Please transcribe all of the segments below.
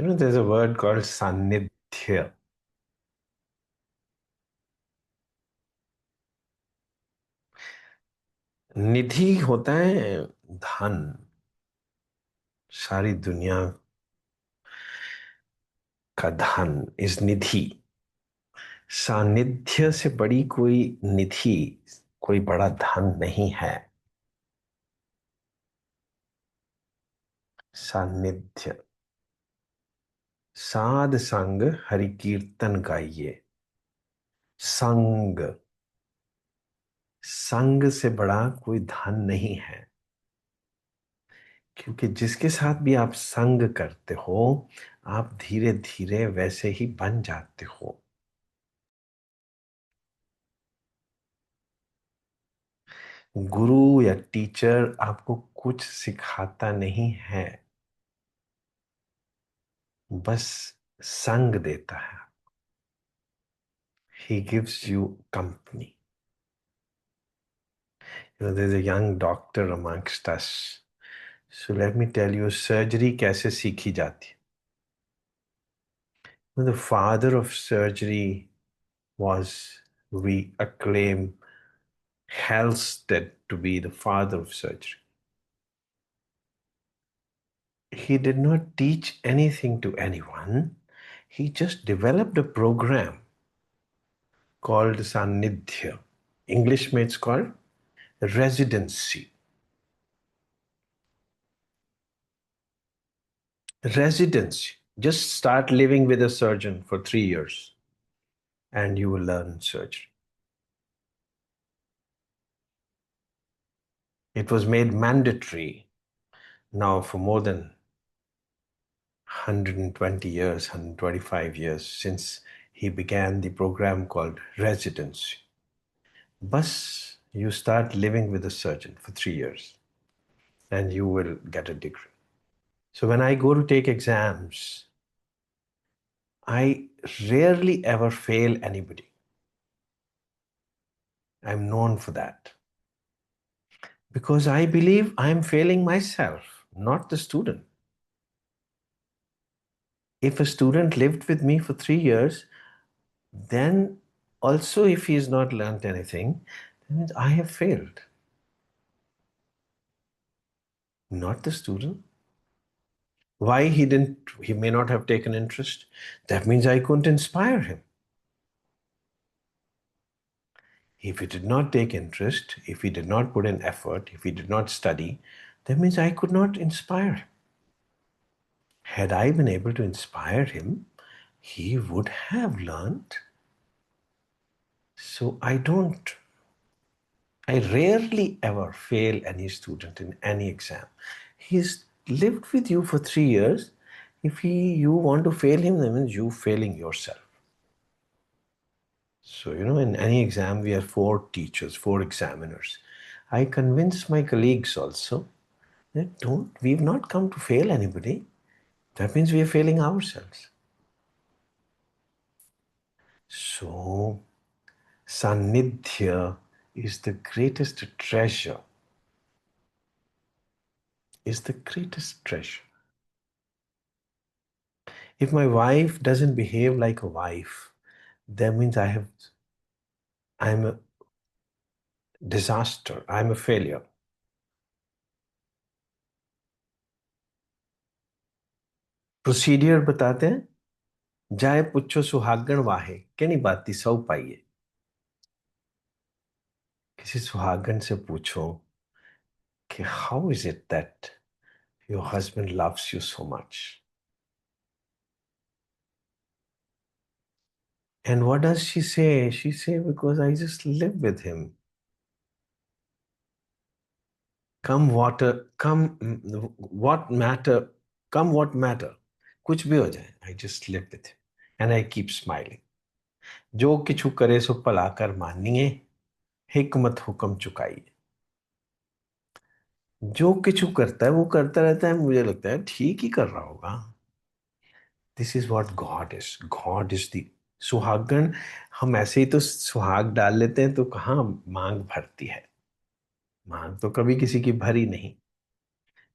There's a word called Sanidhya. निधि होता है धन। सारी दुनिया का धन इस निधि। सानिध्य से बड़ी कोई निधि, कोई बड़ा धन नहीं है। सानिध्य। साध संग हरि कीर्तन गाइए। संग। संग से बड़ा कोई धन नहीं है। क्योंकि जिसके साथ भी आप संग करते हो, आप धीरे धीरे वैसे ही बन जाते हो। गुरु या टीचर आपको कुछ सिखाता नहीं है, बस संग देता है। He gives you company. There's a young doctor amongst us. So let me tell you, surgery कैसे सीखी जाती है? The father of surgery was, we acclaim Halsted to be the father of surgery. He did not teach anything to anyone. He just developed a program called Sanidhya. English में it's called residency. Residency. Just start living with a surgeon for 3 years and you will learn surgery. It was made mandatory now for more than 120 years, 125 years since he began the program called residency. Bus, you start living with a surgeon for 3 years and you will get a degree. So when I go to take exams, I rarely ever fail anybody. I'm known for that. Because I believe I'm failing myself, not the student. If a student lived with me for 3 years, then also if he has not learned anything, that means I have failed, not the student. Why he may not have taken interest? That means I couldn't inspire him. If he did not take interest, if he did not put in effort, if he did not study, that means I could not inspire him. Had I been able to inspire him, he would have learned. So I rarely ever fail any student in any exam. He's lived with you for 3 years. If you want to fail him, that means you failing yourself. So, in any exam, we have 4 teachers, 4 examiners. I convince my colleagues also that we've not come to fail anybody. That means we are failing ourselves. So, Sanidhya is the greatest treasure. Is the greatest treasure. If my wife doesn't behave like a wife, that means I'm a disaster. I'm a failure. Procedure बताते हैं। जाए पुछो सुहागण वाहे कहनी बाती सौ पाइए। किसी सुहागण से पूछो कि how is it that your husband loves you so much. And what does she say? She say, because I just live with him. Come water, come what matter, come what matter. कुछ भी हो जाए, I just live with him. And I keep smiling. जो किछु करे सो भला कर मानिए, हिकमत हुक्म चुकाइए। जो किछु करता है वो करता रहता है, मुझे लगता है ठीक ही कर रहा होगा। This is what God is. God is the सुहागन। हम ऐसे ही तो सुहाग डाल लेते हैं तो कहाँ मांग भरती है। मांग तो कभी किसी की भरी नहीं।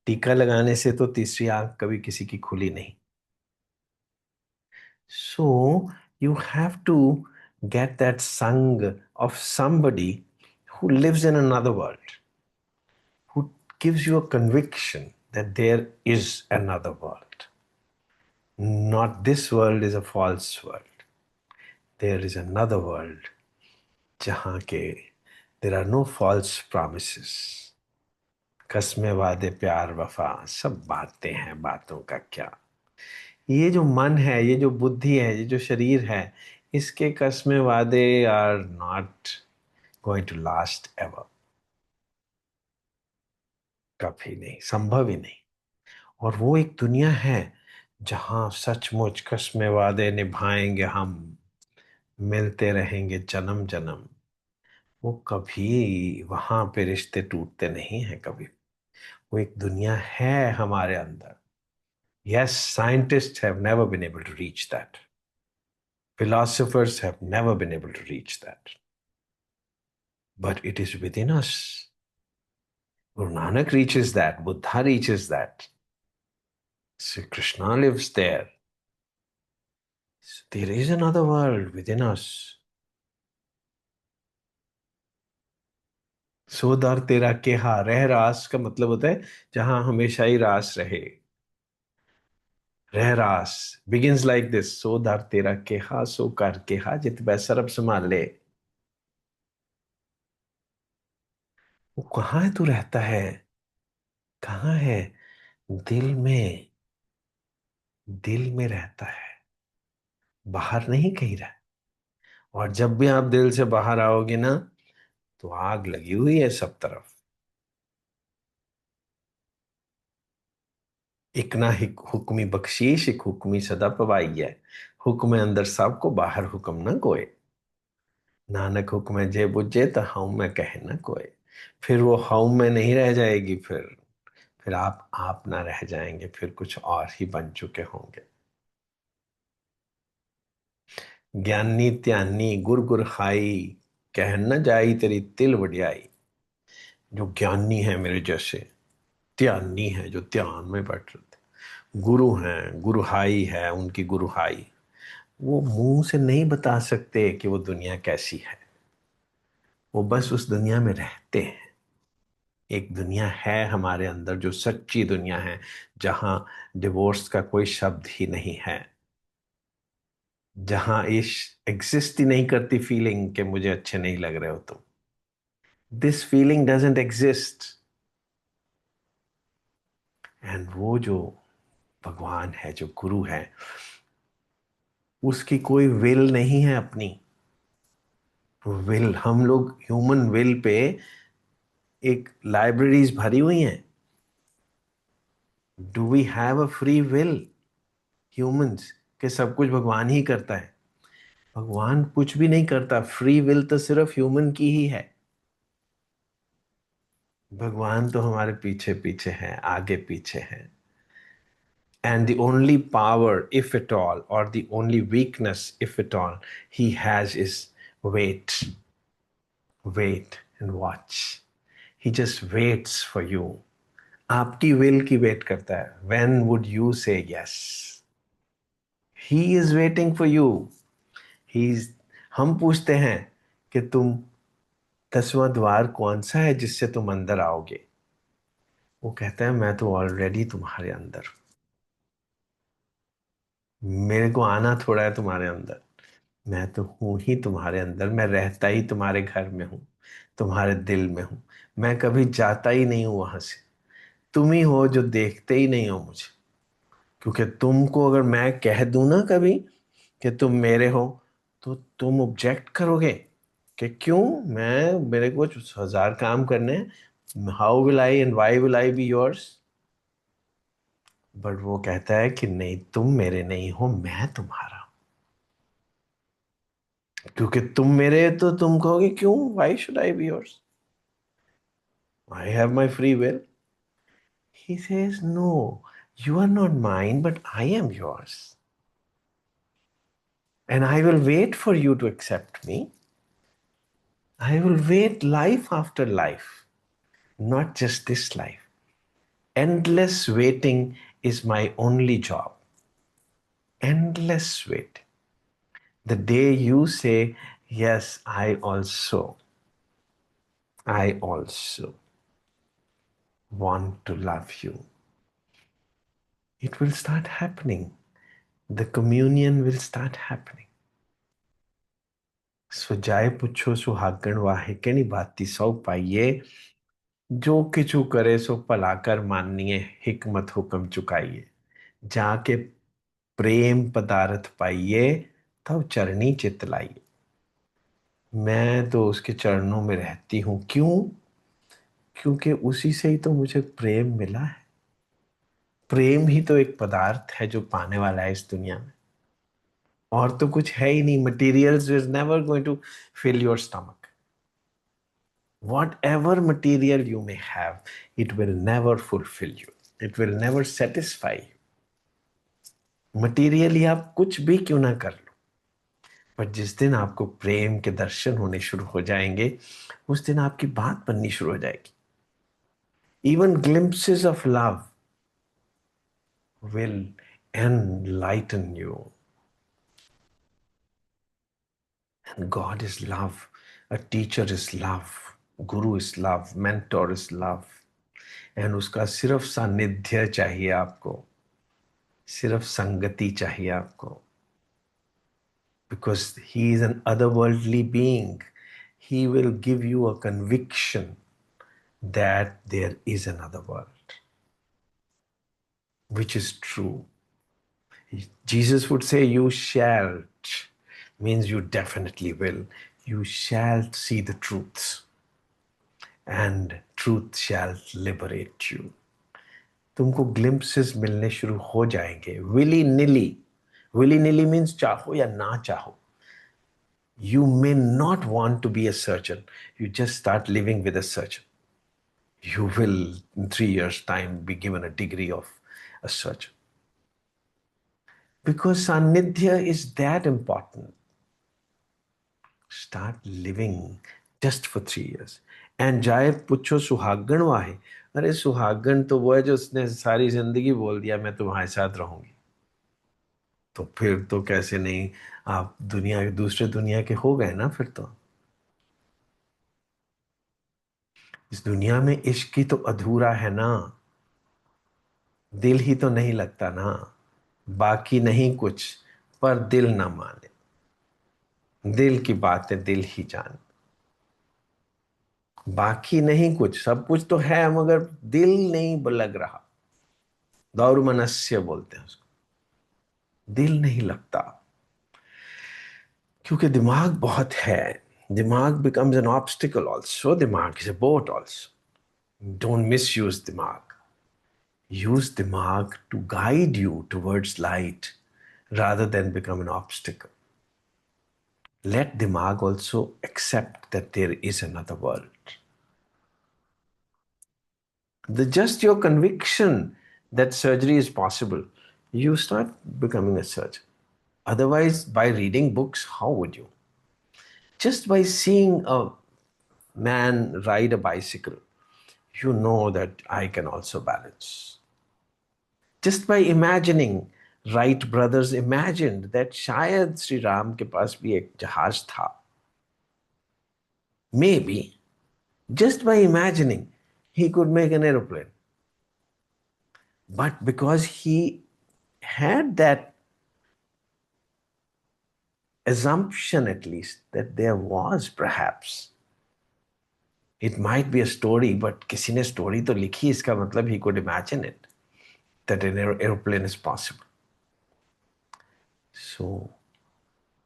टीका लगाने से तो तीसरी आंख कभी किसी की खुली नहीं। So you have to get that sang of somebody who lives in another world, who gives you a conviction that there is another world. Not this world is a false world. There is another world जहाँ के there are no false promises. कसमें वादे प्यार वफा सब बातें हैं, बातों का क्या। ये जो मन है, ये जो बुद्धि है, ये जो शरीर है, इसके कसमें वादे are not going to last ever. कभी नहीं, संभव ही नहीं। और वो एक दुनिया है जहां सचमुच कसमें वादे निभाएंगे हम, मिलते रहेंगे जन्म जन्म। वो कभी वहां पे रिश्ते टूटते नहीं हैं कभी। वो एक दुनिया है हमारे अंदर। Yes, scientists have never been able to reach that. Philosophers have never been able to reach that. But it is within us. Guru Nanak reaches that, Buddha reaches that. Sri Krishna lives there. So there is another world within us. सो दर तेरा केहा, रह रास का मतलब होता है जहां हमेशा ही रास रहे। रह रास begins like this, सो दर तेरा केहा सो कर केहा जित बैसरब संभाल ले। वो कहाँ है तू रहता है? कहाँ है? दिल में। दिल में रहता है, बाहर नहीं कहीं रहा। और जब भी आप दिल से बाहर आओगे ना, तो आग लगी हुई है सब तरफ। एक ना हुक्मी बख्शीश, एक हुक्मी सदा पवाई है। हुक्म अंदर सबको, बाहर हुक्म ना कोई। नानक हुक्म जे बुझे तो हम में कहे ना कोई। फिर वो हम में नहीं रह जाएगी। फिर आप ना रह जाएंगे, फिर कुछ और ही बन चुके होंगे। ज्ञानी त्यानी गुर गुर खाई, कह न जाई तेरी तिल वड्याई। जो ज्ञानी है मेरे जैसे, त्यानी है जो ध्यान में बैठ रहे थे, गुरु हैं, गुरुहाई है उनकी गुरुहाई, वो मुंह से नहीं बता सकते कि वो दुनिया कैसी है। वो बस उस दुनिया में रहते हैं। एक दुनिया है हमारे अंदर जो सच्ची दुनिया है, जहां डिवोर्स का कोई शब्द ही नहीं है, जहां इस एग्जिस्ट ही नहीं करती फीलिंग कि मुझे अच्छे नहीं लग रहे हो तुम। This feeling doesn't exist. And वो जो भगवान है, जो गुरु है, उसकी कोई विल नहीं है अपनी। विल, हम लोग ह्यूमन विल पे एक लाइब्रेरीज भरी हुई हैं। Do we have a free will humans, कि सब कुछ भगवान ही करता है? भगवान कुछ भी नहीं करता। फ्री विल तो सिर्फ ह्यूमन की ही है। भगवान तो हमारे पीछे पीछे है, आगे पीछे है। And the only power, if at all, or the only weakness, if at all, he has is wait. Wait and watch. He just waits for you. आपकी विल की वेट करता है। When would you say yes? He is waiting for you. He's हम पूछते हैं कि तुम 10वां द्वार कौन सा है जिससे तुम अंदर आओगे? वो कहता है मैं तो ऑलरेडी तुम्हारे अंदर। मेरे को आना थोड़ा है तुम्हारे अंदर। मैं तो हूं ही तुम्हारे अंदर। मैं रहता ही तुम्हारे घर में हूं, तुम्हारे दिल में हूं। मैं कभी जाता ही नहीं हूं वहां से। तुम ही हो जो देखते ही नहीं हो मुझे। क्योंकि तुमको अगर मैं कह दूं ना कभी कि तुम मेरे हो, तो तुम ऑब्जेक्ट करोगे कि क्यों? मेरे को 1000 काम करने हैं। How will I and why will I be yours? But वो कहता है कि नहीं, तुम मेरे नहीं हो, मैं तुम्हारा हूं। क्योंकि तुम मेरे, तो तुम कहोगे क्यों, why should I be yours? I have my free will. He says, no, you are not mine, but I am yours. And I will wait for you to accept me. I will wait life after life, not just this life. Endless waiting is my only job. Endless wait. The day you say, yes, I also want to love you, it will start happening. The communion will start happening. सो जाए पुछो सुहागण वाहे केनी भांति सौ पाइये, जो किछु करे सो पलाकर मानिए, हिकमत हुक्म चुकाइए। जाके प्रेम पदार्थ पाइए, तब चरणी चित लाइए। मैं तो उसके चरणों में रहती हूं। क्यों? क्योंकि उसी से ही तो मुझे प्रेम मिला है। प्रेम ही तो एक पदार्थ है जो पाने वाला है इस दुनिया में, और तो कुछ है ही नहीं। Materials is never going to fill your stomach. Whatever material you may have, it will never fulfill you. It will never satisfy you. Materially आप कुछ भी क्यों ना कर लो, पर जिस दिन आपको प्रेम के दर्शन होने शुरू हो जाएंगे, उस दिन आपकी बात बननी शुरू हो जाएगी। Even glimpses of love will enlighten you. And God is love. A teacher is love. Guru is love. Mentor is love. And उसका सिर्फ सानिध्य चाहिए आपको, सिर्फ संगति चाहिए आपको। Because he is an otherworldly being, he will give you a conviction that there is another world, which is true. Jesus would say, you shall, means you definitely will. You shall see the truth, and truth shall liberate you. तुमको glimpses मिलने शुरू हो जाएंगे, Willie निली। Willie निली means चाहो या ना चाहो। You may not want to be a surgeon. You just start living with a surgeon. You will, in 3 years' time, be given a degree of a surgeon. Because Sanidhya is that important. Start living just for 3 years. And जाए पूछो सुहागण वाहे। अरे सुहागण तो वो है जो उसने सारी जिंदगी बोल दिया मैं तुम्हारे साथ रहूंगी। तो फिर तो कैसे नहीं, आप दुनिया दूसरे दुनिया के हो गए ना फिर तो। इस दुनिया में इश्क ही तो अधूरा है ना, दिल ही तो नहीं लगता ना। बाकी नहीं कुछ, पर दिल ना माने। दिल की बातें दिल ही जाने। बाकी नहीं कुछ, सब कुछ तो है मगर दिल नहीं लग रहा। दौर्मनस्य बोलते हैं उसको, दिल नहीं लगता। क्योंकि दिमाग बहुत है। दिमाग becomes an obstacle also. दिमाग is a boat also. Don't misuse दिमाग. Use दिमाग to guide you towards light rather than become an obstacle. Let Dimag also accept that there is another world. Just your conviction that surgery is possible, you start becoming a surgeon. Otherwise, by reading books, how would you? Just by seeing a man ride a bicycle, you know that I can also balance. Just by imagining, Wright brothers imagined that शायद श्री राम के पास भी एक जहाज था. Maybe, just by imagining, he could make an aeroplane. But because he had that assumption, at least, that there was perhaps, it might be a story, but किसी ने story तो लिखी, इसका मतलब he could imagine it, that an aeroplane is possible. So,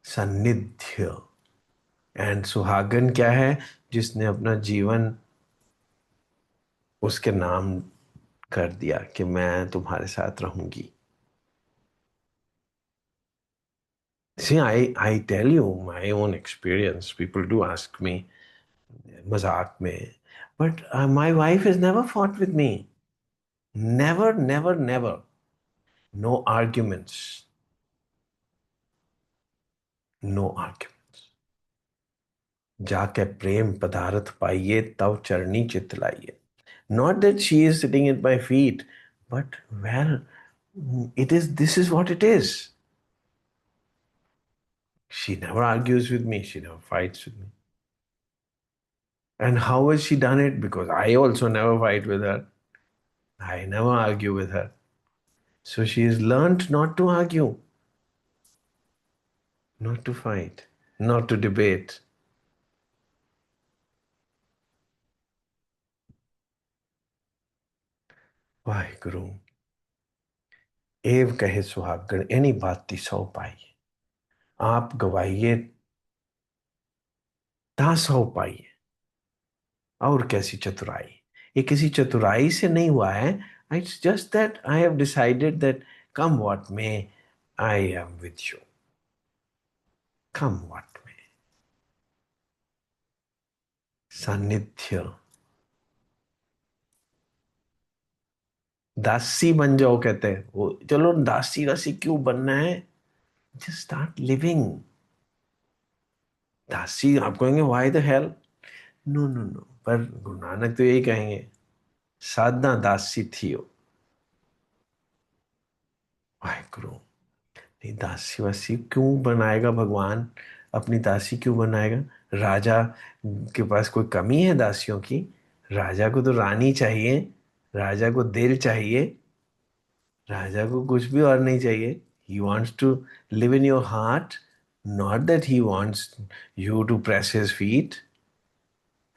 सानिध्य and सुहागन क्या है? जिसने अपना जीवन उसके नाम कर दिया कि मैं तुम्हारे साथ रहूंगी. See, I tell you my own experience. People do ask me, मजाक में, but my wife has never fought with me. Never, never, never. No arguments. No arguments. जाके प्रेम पदार्थ पाइए तब चरणी चित लाइए. Not that she is sitting at my feet, but well, this is what it is. She never argues with me. She never fights with me. And how has she done it? Because I also never fight with her. I never argue with her. So she has learned not to argue, not to fight, not to debate. Waheguru एव कहे सुहागण any बात सौ पाई आप गवाइए ता सौ पाई और कैसी चतुराई ये किसी चतुराई से नहीं हुआ है it's just that I have decided that come what may I am with you come what मे सानिध्य दासी बन जाओ कहते हैं वो चलो दासी वासी क्यों बनना है जस्ट स्टार्ट लिविंग दासी आप कहेंगे why the hell no no no पर गुरु नानक तो यही कहेंगे साधना दासी थी हो वाहिगुरु नहीं दासी वासी क्यों बनाएगा भगवान अपनी दासी क्यों बनाएगा राजा के पास कोई कमी है दासियों की राजा को तो रानी चाहिए राजा को दिल चाहिए राजा को कुछ भी और नहीं चाहिए ही wants to live in your heart not that he wants you to press his feet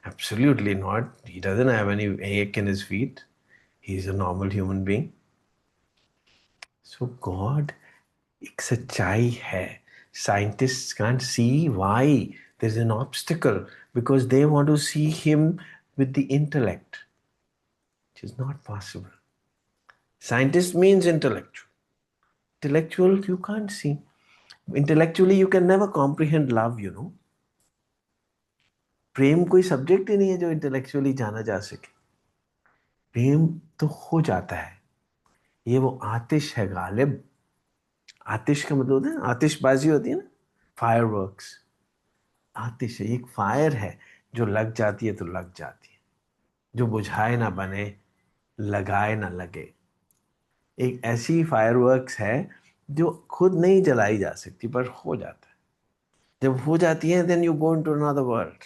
absolutely not he doesn't have any ache in his feet he's a normal human being so God एक सच्चाई है scientists can't see why there's an obstacle because they want to see him with the intellect which is not possible scientist means intellectual you can't see intellectually you can never comprehend love प्रेम कोई subject ही नहीं है जो intellectually जाना जा सके प्रेम तो हो जाता है ये वो आतिश है गालिब आतिश का मतलब होता है आतिशबाजी होती है ना फायरवर्क्स आतिश है एक फायर है जो लग जाती है तो लग जाती है जो बुझाए ना बने लगाए ना लगे एक ऐसी फायरवर्क्स है जो खुद नहीं जलाई जा सकती पर हो जाता है जब हो जाती है then you go into another world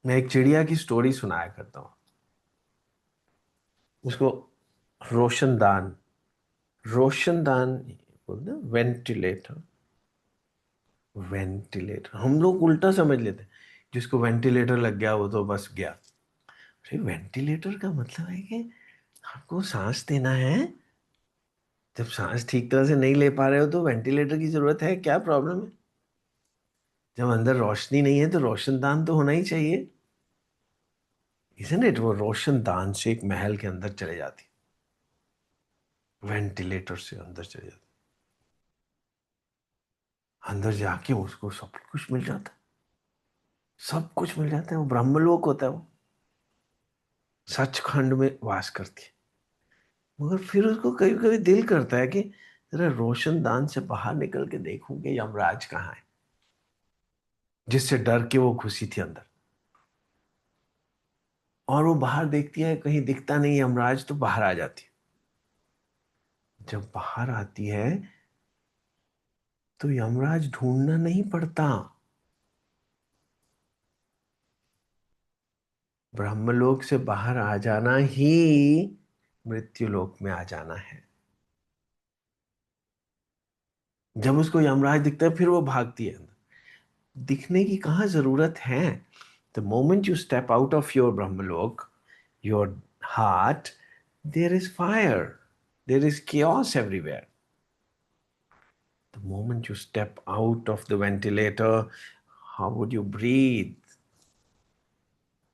मैं एक चिड़िया की स्टोरी सुनाया करता हूँ उसको रोशनदान रोशनदान बोलते हैं वेंटिलेटर वेंटिलेटर हम लोग उल्टा समझ लेते हैं जिसको वेंटिलेटर लग गया वो तो बस गया अरे वेंटिलेटर का मतलब है कि आपको सांस देना है जब सांस ठीक तरह से नहीं ले पा रहे हो तो वेंटिलेटर की जरूरत है क्या प्रॉब्लम है जब अंदर रोशनी नहीं है तो रोशनदान तो होना ही चाहिए इजंट इट वो रोशनदान से एक महल के अंदर चले जाती वेंटिलेटर से अंदर चले जाती अंदर जाके उसको सब कुछ मिल जाता है सब कुछ मिल जाता है वो ब्रह्मलोक होता है वो सचखंड में वास करती है मगर फिर उसको कभी कभी दिल करता है कि जरा रोशनदान से बाहर निकल के देखूं कि यमराज कहाँ है जिससे डर के वो घुसी थी अंदर और वो बाहर देखती है कहीं दिखता नहीं यमराज तो बाहर आ जाती है जब बाहर आती है तो यमराज ढूंढना नहीं पड़ता ब्रह्मलोक से बाहर आ जाना ही मृत्युलोक में आ जाना है जब उसको यमराज दिखता है फिर वो भागती है दिखने की कहाँ जरूरत है the moment you step out of your Brahmalok your heart there is fire there is chaos everywhere the moment you step out of the ventilator how would you breathe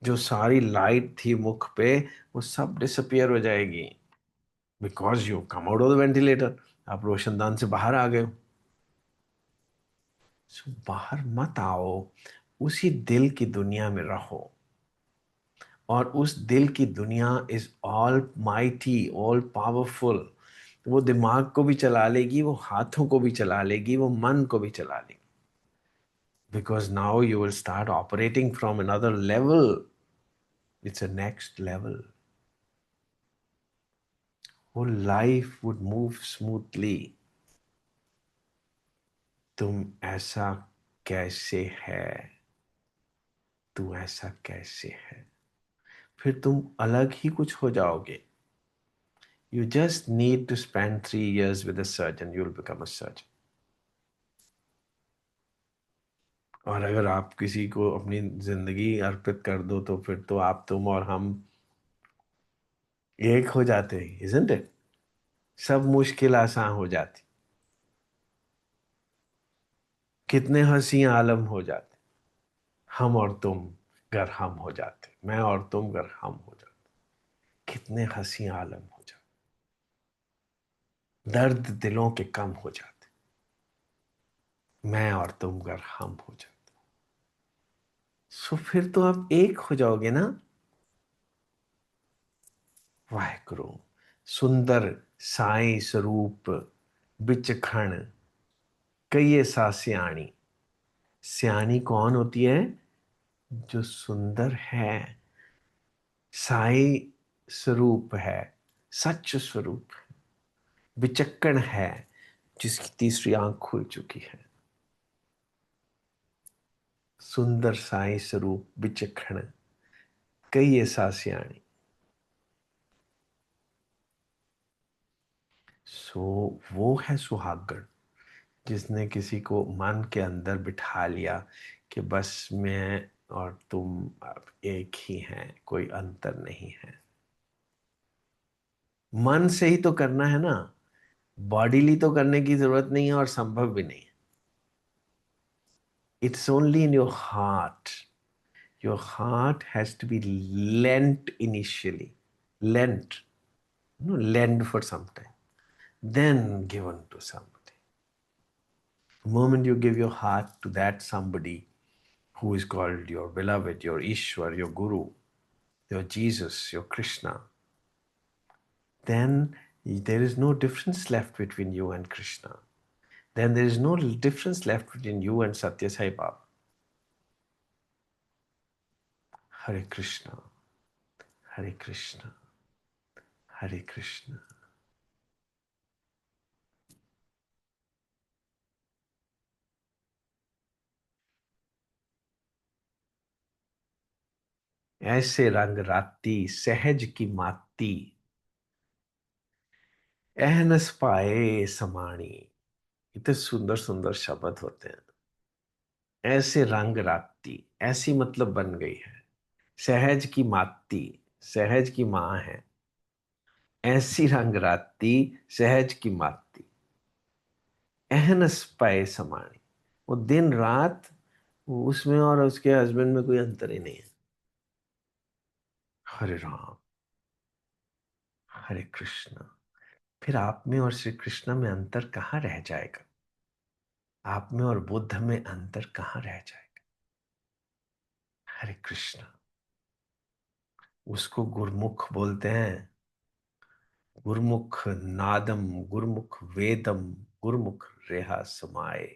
जो सारी लाइट थी मुख पे वो सब डिसअपियर हो जाएगी because you come out of the ventilator आप रोशनदान से बाहर आ गए हो सो बाहर मत आओ उसी दिल की दुनिया में रहो और उस दिल की दुनिया is all mighty all powerful वो दिमाग को भी चला लेगी वो हाथों को भी चला लेगी वो मन को भी चला लेगी because now you will start operating from another level. It's a next level. Whole life would move smoothly. तुम ऐसा कैसे है, तू ऐसा कैसे है, फिर तुम अलग ही कुछ हो जाओगे. You just need to spend 3 years with a surgeon, you'll become a surgeon. और अगर आप किसी को अपनी जिंदगी अर्पित कर दो तो फिर तो आप, तुम और हम एक हो जाते हैं, isn't it? सब मुश्किल आसान हो जाती, कितने हंसी आलम हो जाते, हम और तुम अगर हम हो जाते, मैं और तुम अगर हम हो जाते, कितने हंसी आलम हो जाते, दर्द दिलों के कम हो जाते, मैं और तुम अगर हम हो जाते. सो फिर तो आप एक हो जाओगे ना. वाहेगुरु. सुंदर साई स्वरूप बिचखण कई सा सियाणी. सियाणी कौन होती है? जो सुंदर है, साई स्वरूप है, सच स्वरूप है, विचक्कण है, जिसकी तीसरी आंख खुल चुकी है. सुंदर साई स्वरूप विचक्षण कई ऐसा सियाणी. सो वो है सुहागण, जिसने किसी को मन के अंदर बिठा लिया कि बस मैं और तुम अब एक ही हैं, कोई अंतर नहीं है. मन से ही तो करना है ना, बॉडीली तो करने की जरूरत नहीं है और संभव भी नहीं है. It's only in your heart. Your heart has to be lent initially. Lent, no, lend for some time, then given to somebody. The moment you give your heart to that somebody who is called your beloved, your Ishwar, your Guru, your Jesus, your Krishna, then there is no difference left between you and Krishna. Then there is no difference left between you and Satya Sai Baba. Hare Krishna, Hare Krishna, Hare Krishna. ऐसे रंग राती सहज की माती, एहनस पाए समाणी. इतने सुंदर सुंदर शब्द होते हैं. ऐसे रंग राती, ऐसी मतलब बन गई है. सहज की माती, सहज की माँ है. ऐसी रंग राती, सहज की माती, एहनस पाए समानी. वो दिन रात, उसमें और उसके हस्बैंड में कोई अंतर ही नहीं है. हरे राम, हरे कृष्ण. फिर आप में और श्री कृष्ण में अंतर कहाँ रह जाएगा? आप में और बुद्ध में अंतर कहाँ रह जाएगा? हरे कृष्ण. उसको गुरमुख बोलते हैं. गुरमुख नादम, गुरमुख वेदम, गुरमुख रेहा समाए.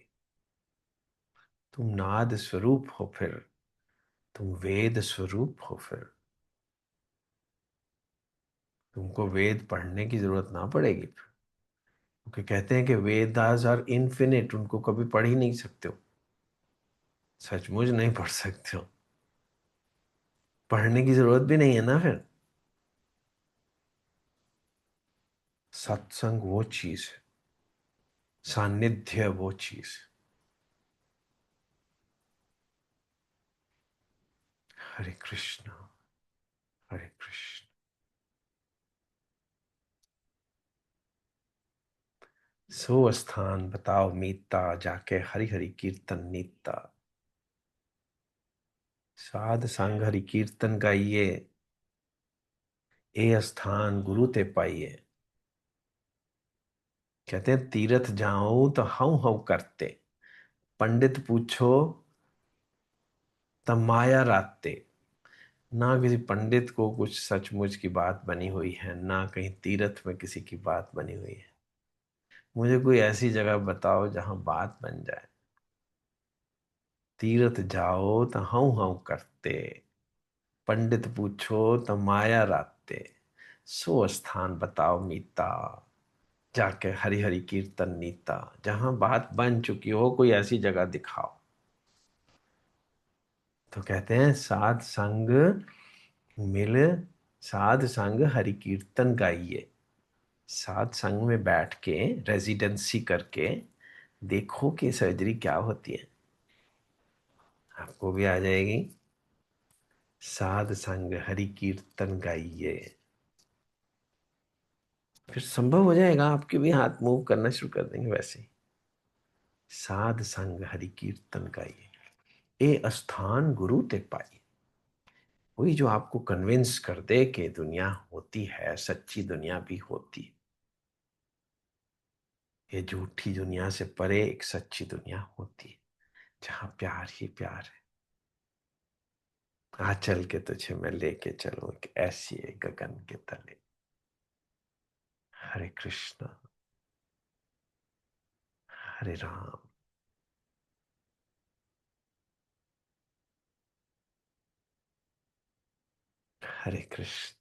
तुम नाद स्वरूप हो, फिर तुम वेद स्वरूप हो, फिर तुमको वेद पढ़ने की जरूरत ना पड़ेगी. क्योंकि कहते हैं कि वेदास आर इन्फिनिट, उनको कभी पढ़ ही नहीं सकते हो. सचमुच नहीं पढ़ सकते हो. पढ़ने की जरूरत भी नहीं है ना फिर. सत्संग वो चीज है, सानिध्य वो चीज है. हरे कृष्ण, हरे कृष्ण. सो स्थान बताओ मीता, जाके हरि हरि कीर्तन नीता. साध संग हरि कीर्तन गाइए, ए स्थान गुरु ते पाइए. कहते हैं तीर्थ जाओ तो हऊ हऊ करते, पंडित पूछो तब माया राते. ना किसी पंडित को कुछ सचमुच की बात बनी हुई है, ना कहीं तीर्थ में किसी की बात बनी हुई है. मुझे कोई ऐसी जगह बताओ जहां बात बन जाए. तीर्थ जाओ तो हऊ हऊ करते, पंडित पूछो तो माया राते. सो स्थान बताओ मीता. जाके हरि हरि कीर्तन नीता, जहां बात बन चुकी हो कोई ऐसी जगह दिखाओ। तो कहते हैं साध संग मिल, साध संग हरि कीर्तन गाइए। साध संग में बैठ के रेजिडेंसी करके देखो कि सर्जरी क्या होती है, आपको भी आ जाएगी। साध संग हरि कीर्तन गाइए, फिर संभव हो जाएगा, आपके भी हाथ मूव करना शुरू कर देंगे वैसे ही। साध संग हरि कीर्तन गाइए, ए स्थान गुरु ते पाई। वही जो आपको कन्विंस कर दे कि दुनिया होती है, सच्ची दुनिया भी होती है, ये झूठी दुनिया से परे एक सच्ची दुनिया होती है जहां प्यार ही प्यार है। आ चल के तुझे मैं लेके चलूं एक ऐसी एक गगन के तले। हरे कृष्णा, हरे राम। हरे कृष्ण।